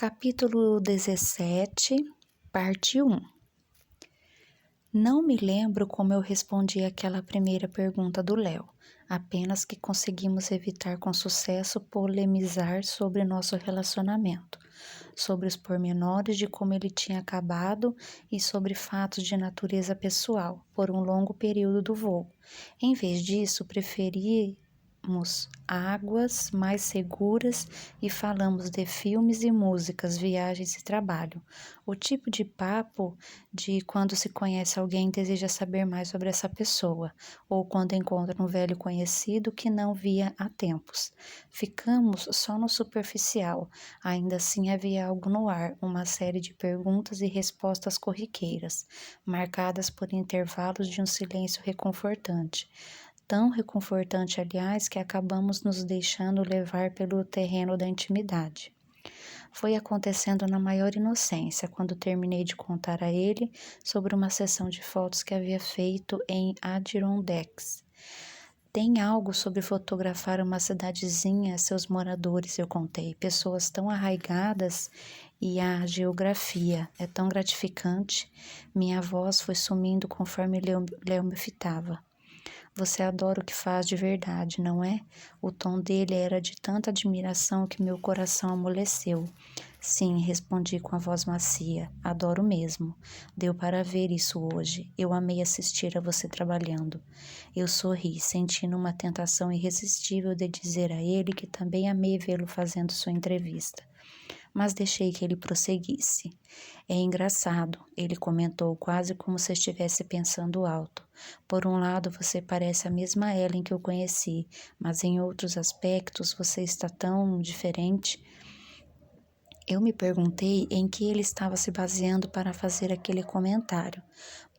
Capítulo 17, parte 1. Não me lembro como eu respondi àquela primeira pergunta do Léo, apenas que conseguimos evitar com sucesso polemizar sobre nosso relacionamento, sobre os pormenores de como ele tinha acabado e sobre fatos de natureza pessoal, por um longo período do voo. Em vez disso, preferimos águas mais seguras e falamos de filmes e músicas, viagens e trabalho. O tipo de papo de quando se conhece alguém e deseja saber mais sobre essa pessoa, ou quando encontra um velho conhecido que não via há tempos. Ficamos só no superficial, ainda assim havia algo no ar, uma série de perguntas e respostas corriqueiras, marcadas por intervalos de um silêncio reconfortante. Tão reconfortante, aliás, que acabamos nos deixando levar pelo terreno da intimidade. Foi acontecendo na maior inocência, quando terminei de contar a ele sobre uma sessão de fotos que havia feito em Adirondacks. Tem algo sobre fotografar uma cidadezinha, seus moradores, eu contei, pessoas tão arraigadas e a geografia é tão gratificante. Minha voz foi sumindo conforme Léo me fitava. Você adora o que faz de verdade, não é? O tom dele era de tanta admiração que meu coração amoleceu. Sim, respondi com a voz macia. Adoro mesmo. Deu para ver isso hoje. Eu amei assistir a você trabalhando. Eu sorri, sentindo uma tentação irresistível de dizer a ele que também amei vê-lo fazendo sua entrevista. Mas deixei que ele prosseguisse. É engraçado, ele comentou, quase como se estivesse pensando alto. Por um lado, você parece a mesma Ellen que eu conheci, mas em outros aspectos você está tão diferente. Eu me perguntei em que ele estava se baseando para fazer aquele comentário,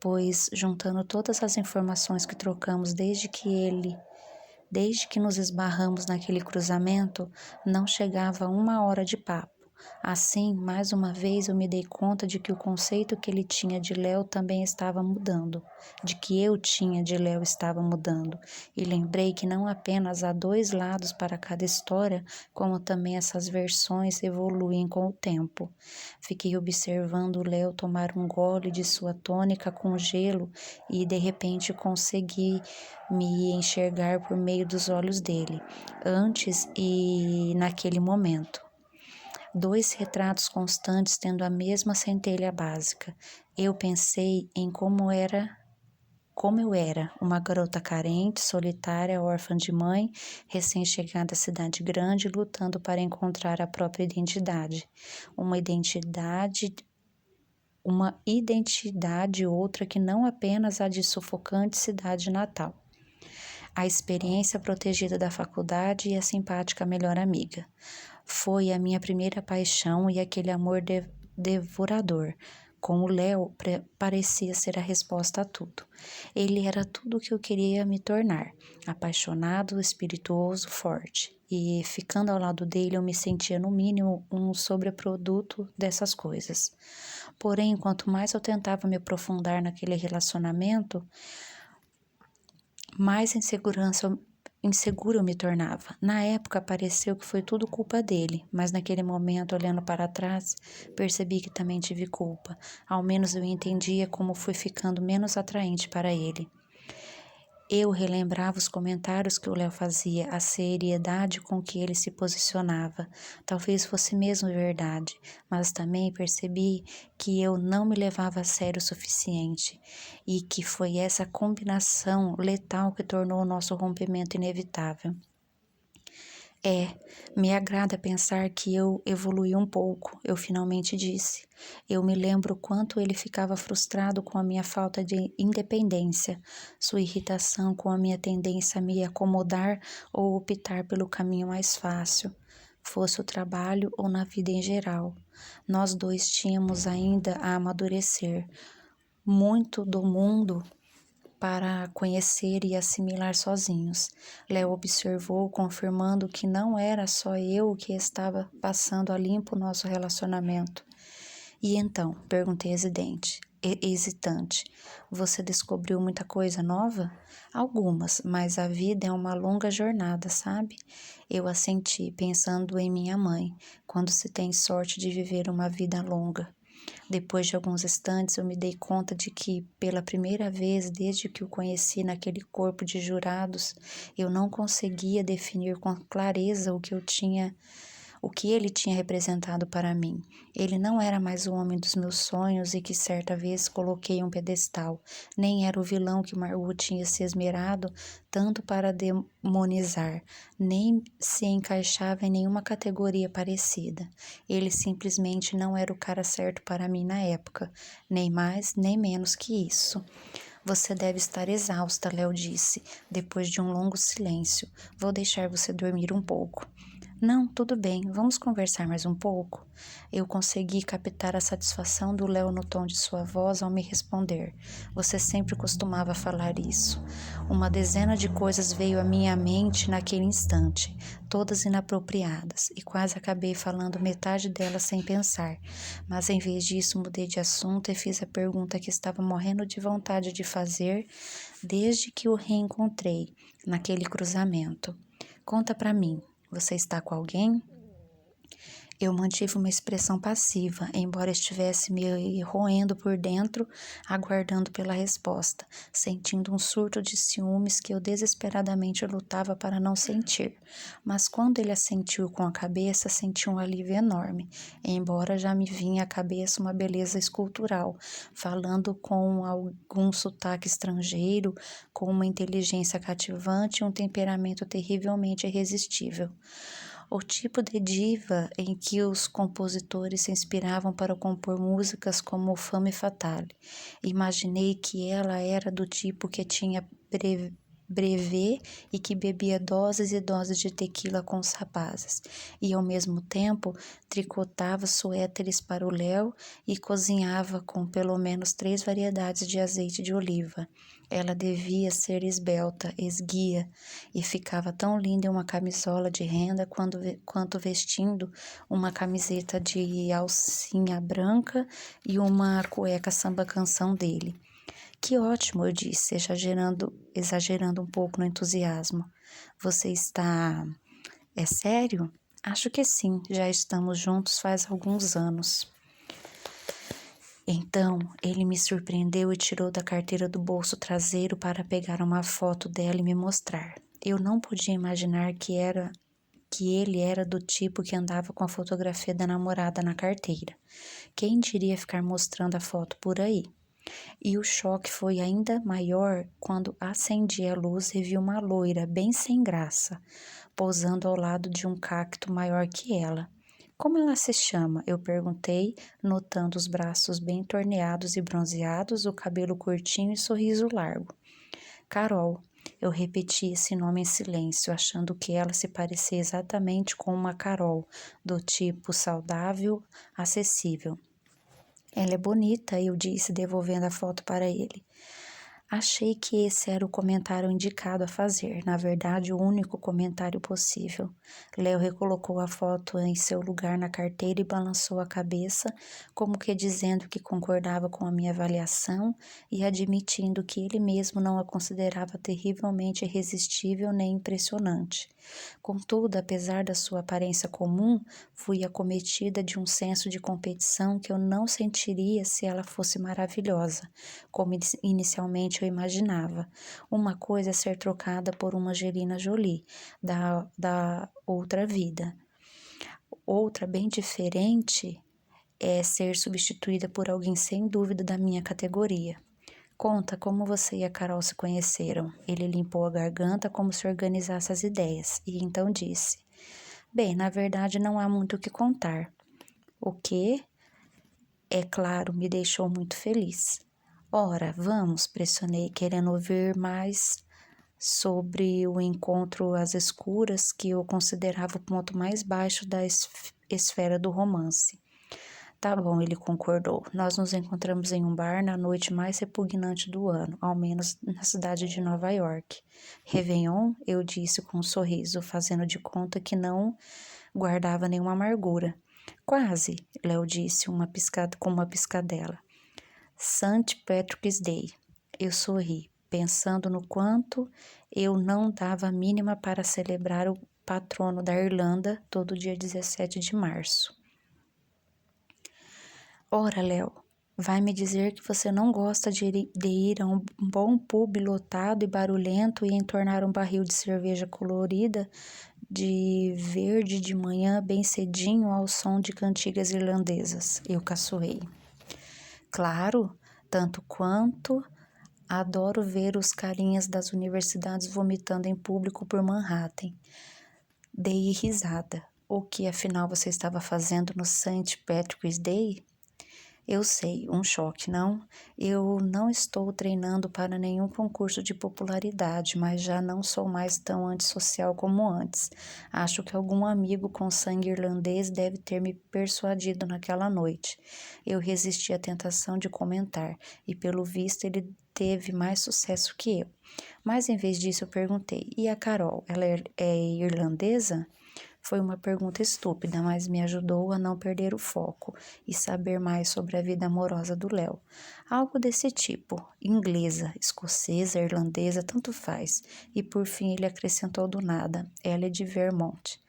pois, juntando todas as informações que trocamos desde que nos esbarramos naquele cruzamento, não chegava a 1 hora de papo. Assim, mais uma vez eu me dei conta de que o conceito que ele tinha de Léo também estava mudando, de que eu tinha de Léo estava mudando, e lembrei que não apenas há 2 lados para cada história, como também essas versões evoluem com o tempo. Fiquei observando o Léo tomar um gole de sua tônica com gelo e de repente consegui me enxergar por meio dos olhos dele, antes e naquele momento. 2 retratos constantes tendo a mesma centelha básica. Eu pensei em como eu era, uma garota carente, solitária, órfã de mãe, recém-chegada à cidade grande, lutando para encontrar a própria identidade. Uma identidade outra que não apenas a de sufocante cidade natal. A experiência protegida da faculdade e a simpática melhor amiga. Foi a minha primeira paixão e aquele amor devorador. Com o Léo, parecia ser a resposta a tudo. Ele era tudo o que eu queria me tornar. Apaixonado, espirituoso, forte. E ficando ao lado dele, eu me sentia no mínimo um sobreproduto dessas coisas. Porém, quanto mais eu tentava me aprofundar naquele relacionamento, mais inseguro eu me tornava. Na época pareceu que foi tudo culpa dele, mas naquele momento, olhando para trás, percebi que também tive culpa. Ao menos eu entendia como fui ficando menos atraente para ele. Eu relembrava os comentários que o Léo fazia, a seriedade com que ele se posicionava. Talvez fosse mesmo verdade, mas também percebi que eu não me levava a sério o suficiente e que foi essa combinação letal que tornou o nosso rompimento inevitável. Me agrada pensar que eu evolui um pouco, eu finalmente disse. Eu me lembro quanto ele ficava frustrado com a minha falta de independência, sua irritação com a minha tendência a me acomodar ou optar pelo caminho mais fácil, fosse o trabalho ou na vida em geral. Nós 2 tínhamos ainda a amadurecer. Muito do mundo para conhecer e assimilar sozinhos. Léo observou, confirmando que não era só eu que estava passando a limpo o nosso relacionamento. E então? Perguntei hesitante. hesitante. Você descobriu muita coisa nova? Algumas, mas a vida é uma longa jornada, sabe? Eu assenti, pensando em minha mãe, quando se tem sorte de viver uma vida longa. Depois de alguns instantes, eu me dei conta de que, pela primeira vez desde que o conheci naquele corpo de jurados, eu não conseguia definir com clareza o que ele tinha representado para mim. Ele não era mais o homem dos meus sonhos e que certa vez coloquei em um pedestal, nem era o vilão que Margot tinha se esmerado tanto para demonizar, nem se encaixava em nenhuma categoria parecida. Ele simplesmente não era o cara certo para mim na época, nem mais nem menos que isso. Você deve estar exausta, Léo disse, depois de um longo silêncio. Vou deixar você dormir um pouco. Não, tudo bem, vamos conversar mais um pouco? Eu consegui captar a satisfação do Léo no tom de sua voz ao me responder. Você sempre costumava falar isso. Uma dezena de coisas veio à minha mente naquele instante, todas inapropriadas, e quase acabei falando metade delas sem pensar. Mas em vez disso, mudei de assunto e fiz a pergunta que estava morrendo de vontade de fazer desde que o reencontrei naquele cruzamento. Conta pra mim. Você está com alguém? Eu mantive uma expressão passiva, embora estivesse me roendo por dentro, aguardando pela resposta, sentindo um surto de ciúmes que eu desesperadamente lutava para não sentir. Mas quando ele assentiu com a cabeça, senti um alívio enorme, embora já me vinha à cabeça uma beleza escultural, falando com algum sotaque estrangeiro, com uma inteligência cativante e um temperamento terrivelmente irresistível. O tipo de diva em que os compositores se inspiravam para compor músicas como Femme Fatale. Imaginei que ela era do tipo que tinha brevet e que bebia doses e doses de tequila com os rapazes, e ao mesmo tempo tricotava suéteres para o Léo e cozinhava com pelo menos 3 variedades de azeite de oliva. Ela devia ser esbelta, esguia, e ficava tão linda em uma camisola de renda quanto vestindo uma camiseta de alcinha branca e uma cueca samba-canção dele. Que ótimo, eu disse, exagerando um pouco no entusiasmo. Você está... É sério? Acho que sim, já estamos juntos faz alguns anos. Então, ele me surpreendeu e tirou da carteira do bolso traseiro para pegar uma foto dela e me mostrar. Eu não podia imaginar que ele era do tipo que andava com a fotografia da namorada na carteira. Quem diria ficar mostrando a foto por aí? E o choque foi ainda maior quando acendi a luz e vi uma loira bem sem graça, posando ao lado de um cacto maior que ela. Como ela se chama? Eu perguntei, notando os braços bem torneados e bronzeados, o cabelo curtinho e sorriso largo. Carol. Eu repeti esse nome em silêncio, achando que ela se parecia exatamente com uma Carol, do tipo saudável, acessível. Ela é bonita, eu disse, devolvendo a foto para ele. Achei que esse era o comentário indicado a fazer, na verdade, o único comentário possível. Léo recolocou a foto em seu lugar na carteira e balançou a cabeça, como que dizendo que concordava com a minha avaliação e admitindo que ele mesmo não a considerava terrivelmente irresistível nem impressionante. Contudo, apesar da sua aparência comum, fui acometida de um senso de competição que eu não sentiria se ela fosse maravilhosa, como inicialmente eu imaginava. Uma coisa é ser trocada por uma Angelina Jolie, da outra vida. Outra, bem diferente, é ser substituída por alguém sem dúvida da minha categoria. Conta como você e a Carol se conheceram. Ele limpou a garganta como se organizasse as ideias e então disse: Bem, na verdade não há muito o que contar. O que, é claro, me deixou muito feliz. Ora, vamos, pressionei, querendo ouvir mais sobre o encontro às escuras, que eu considerava o ponto mais baixo da esfera do romance. Tá bom, ele concordou. Nós nos encontramos em um bar na noite mais repugnante do ano, ao menos na cidade de Nova York. Réveillon, eu disse com um sorriso, fazendo de conta que não guardava nenhuma amargura. Quase, Léo disse com uma piscadela. St. Patrick's Day. Eu sorri, pensando no quanto eu não dava a mínima para celebrar o patrono da Irlanda todo dia 17 de março. Ora, Léo, vai me dizer que você não gosta de ir a um bom pub lotado e barulhento e entornar um barril de cerveja colorida de verde de manhã bem cedinho ao som de cantigas irlandesas? Eu caçoei. Claro, tanto quanto adoro ver os carinhas das universidades vomitando em público por Manhattan. Dei risada. O que afinal você estava fazendo no St. Patrick's Day? Eu sei, um choque, não? Eu não estou treinando para nenhum concurso de popularidade, mas já não sou mais tão antissocial como antes. Acho que algum amigo com sangue irlandês deve ter me persuadido naquela noite. Eu resisti à tentação de comentar, e pelo visto ele teve mais sucesso que eu. Mas em vez disso eu perguntei, e a Carol, ela é irlandesa? Foi uma pergunta estúpida, mas me ajudou a não perder o foco e saber mais sobre a vida amorosa do Léo. Algo desse tipo, inglesa, escocesa, irlandesa, tanto faz. E por fim ele acrescentou do nada, ela é de Vermont.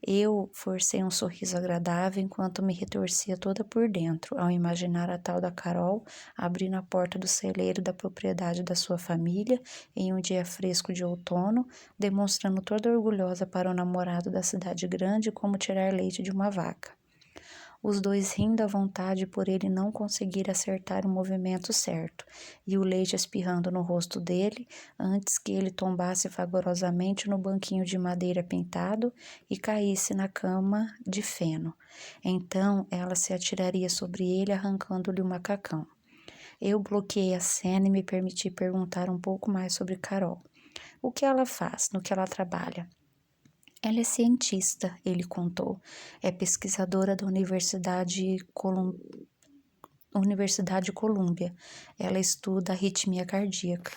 Eu forcei um sorriso agradável enquanto me retorcia toda por dentro, ao imaginar a tal da Carol abrindo a porta do celeiro da propriedade da sua família em um dia fresco de outono, demonstrando toda orgulhosa para o namorado da cidade grande como tirar leite de uma vaca. Os dois rindo à vontade por ele não conseguir acertar o movimento certo, e o leite espirrando no rosto dele, antes que ele tombasse vagarosamente no banquinho de madeira pintado e caísse na cama de feno. Então ela se atiraria sobre ele, arrancando-lhe o macacão. Eu bloqueei a cena e me permiti perguntar um pouco mais sobre Carol. O que ela faz, no que ela trabalha? Ela é cientista, ele contou. É pesquisadora da Universidade Columbia. Ela estuda arritmia cardíaca.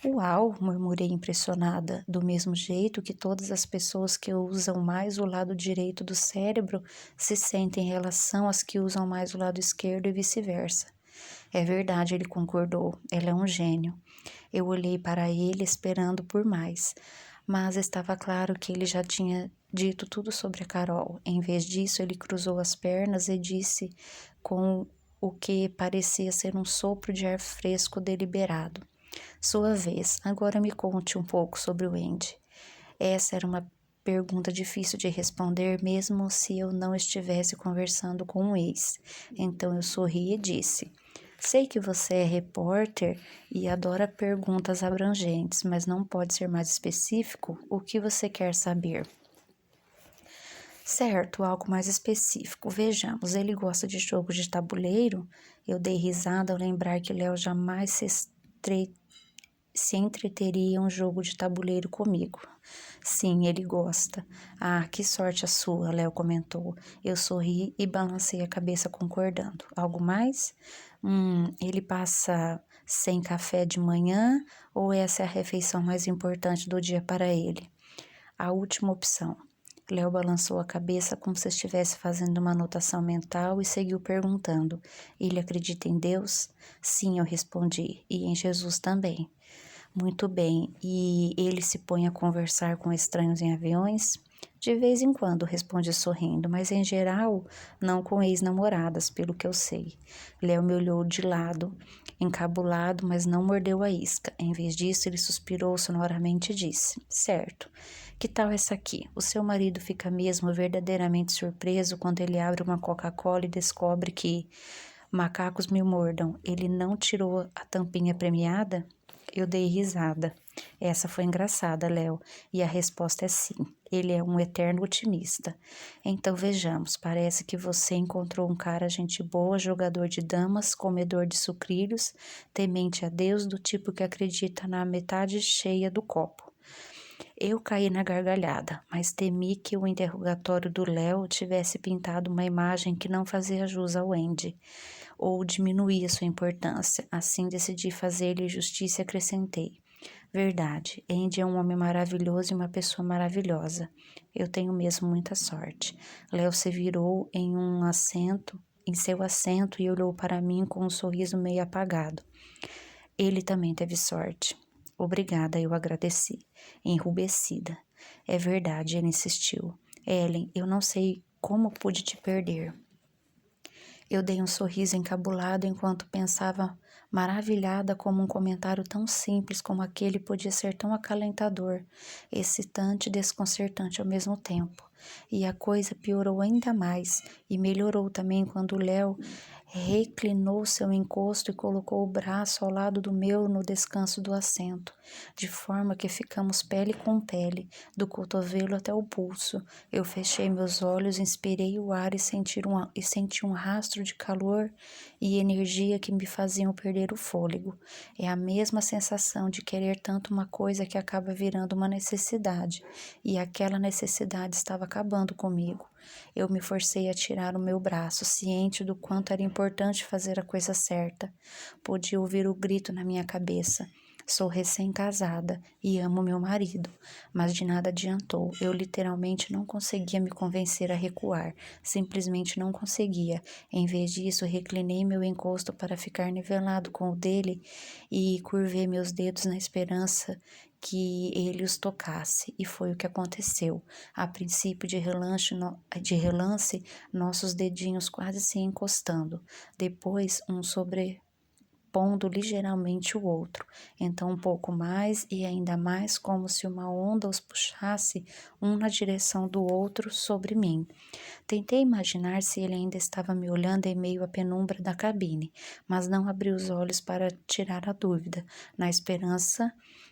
Uau, murmurei impressionada, do mesmo jeito que todas as pessoas que usam mais o lado direito do cérebro se sentem em relação às que usam mais o lado esquerdo e vice-versa. É verdade, ele concordou. Ela é um gênio. Eu olhei para ele esperando por mais, mas estava claro que ele já tinha dito tudo sobre a Carol. Em vez disso, ele cruzou as pernas e disse com o que parecia ser um sopro de ar fresco deliberado. Sua vez, agora me conte um pouco sobre o Andy. Essa era uma pergunta difícil de responder, mesmo se eu não estivesse conversando com um ex. Então eu sorri e disse: sei que você é repórter e adora perguntas abrangentes, mas não pode ser mais específico? O que você quer saber? Certo, algo mais específico. Vejamos, ele gosta de jogo de tabuleiro? Eu dei risada ao lembrar que Léo jamais se entreteria em um jogo de tabuleiro comigo. Sim, ele gosta. Ah, que sorte a sua, Léo comentou. Eu sorri e balancei a cabeça concordando. Algo mais? Ele passa sem café de manhã ou essa é a refeição mais importante do dia para ele? A última opção. Léo balançou a cabeça como se estivesse fazendo uma anotação mental e seguiu perguntando: ele acredita em Deus? Sim, eu respondi, e em Jesus também. Muito bem, e ele se põe a conversar com estranhos em aviões? De vez em quando, responde sorrindo, mas em geral, não com ex-namoradas, pelo que eu sei. Léo me olhou de lado, encabulado, mas não mordeu a isca. Em vez disso, ele suspirou sonoramente e disse: certo, que tal essa aqui? O seu marido fica mesmo verdadeiramente surpreso quando ele abre uma Coca-Cola e descobre que macacos me mordam. Ele não tirou a tampinha premiada? Eu dei risada. Essa foi engraçada, Léo, e a resposta é sim. Ele é um eterno otimista. Então vejamos, parece que você encontrou um cara gente boa, jogador de damas, comedor de sucrilhos, temente a Deus, do tipo que acredita na metade cheia do copo. Eu caí na gargalhada, mas temi que o interrogatório do Léo tivesse pintado uma imagem que não fazia jus ao Andy, ou diminuía sua importância. Assim decidi fazer-lhe justiça e acrescentei: verdade, Andy é um homem maravilhoso e uma pessoa maravilhosa. Eu tenho mesmo muita sorte. Léo se virou em em seu assento e olhou para mim com um sorriso meio apagado. Ele também teve sorte. Obrigada, eu agradeci, enrubescida. É verdade, ele insistiu. Ellen, eu não sei como pude te perder. Eu dei um sorriso encabulado enquanto pensava, maravilhada como um comentário tão simples como aquele podia ser tão acalentador, excitante e desconcertante ao mesmo tempo. E a coisa piorou ainda mais e melhorou também quando Léo reclinou seu encosto e colocou o braço ao lado do meu no descanso do assento, de forma que ficamos pele com pele, do cotovelo até o pulso. Eu fechei meus olhos, inspirei o ar e senti um rastro de calor e energia que me faziam perder o fôlego. É a mesma sensação de querer tanto uma coisa que acaba virando uma necessidade, e aquela necessidade estava acabando comigo. Eu me forcei a tirar o meu braço, ciente do quanto era importante fazer a coisa certa. Podia ouvir o grito na minha cabeça. Sou recém-casada e amo meu marido, mas de nada adiantou. Eu literalmente não conseguia me convencer a recuar, simplesmente não conseguia. Em vez disso, reclinei meu encosto para ficar nivelado com o dele e curvei meus dedos na esperança que ele os tocasse, e foi o que aconteceu. A princípio, de relance, nossos dedinhos quase se encostando. Depois, um sobrepondo ligeiramente o outro, então um pouco mais e ainda mais, como se uma onda os puxasse um na direção do outro sobre mim. Tentei imaginar se ele ainda estava me olhando em meio à penumbra da cabine, mas não abri os olhos para tirar a dúvida, na esperança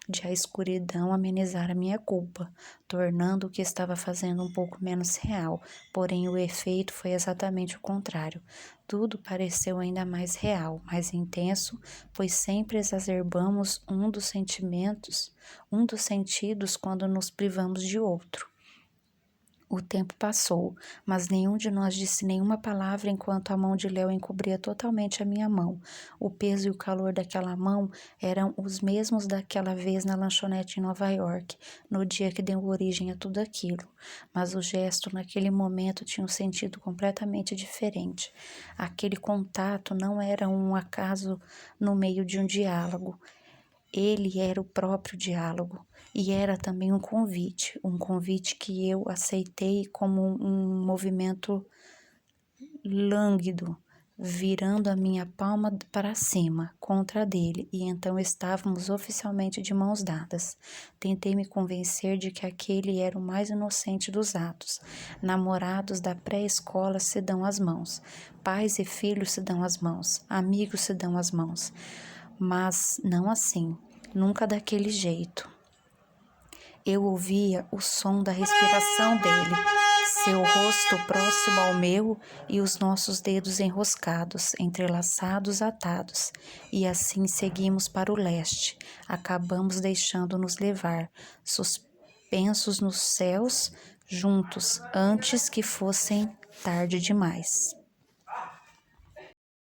de a escuridão amenizar a minha culpa, tornando o que estava fazendo um pouco menos real. Porém, o efeito foi exatamente o contrário. Tudo pareceu ainda mais real, mais intenso, pois sempre exacerbamos um dos sentidos quando nos privamos de outro. O tempo passou, mas nenhum de nós disse nenhuma palavra enquanto a mão de Léo encobria totalmente a minha mão. O peso e o calor daquela mão eram os mesmos daquela vez na lanchonete em Nova York, no dia que deu origem a tudo aquilo. Mas o gesto naquele momento tinha um sentido completamente diferente. Aquele contato não era um acaso no meio de um diálogo. Ele era o próprio diálogo e era também um convite que eu aceitei como um movimento lânguido, virando a minha palma para cima, contra a dele, e então estávamos oficialmente de mãos dadas. Tentei me convencer de que aquele era o mais inocente dos atos. Namorados da pré-escola se dão as mãos, pais e filhos se dão as mãos, amigos se dão as mãos. Mas não assim, nunca daquele jeito. Eu ouvia o som da respiração dele, seu rosto próximo ao meu e os nossos dedos enroscados, entrelaçados, atados. E assim seguimos para o leste. Acabamos deixando-nos levar, suspensos nos céus, juntos, antes que fossem tarde demais.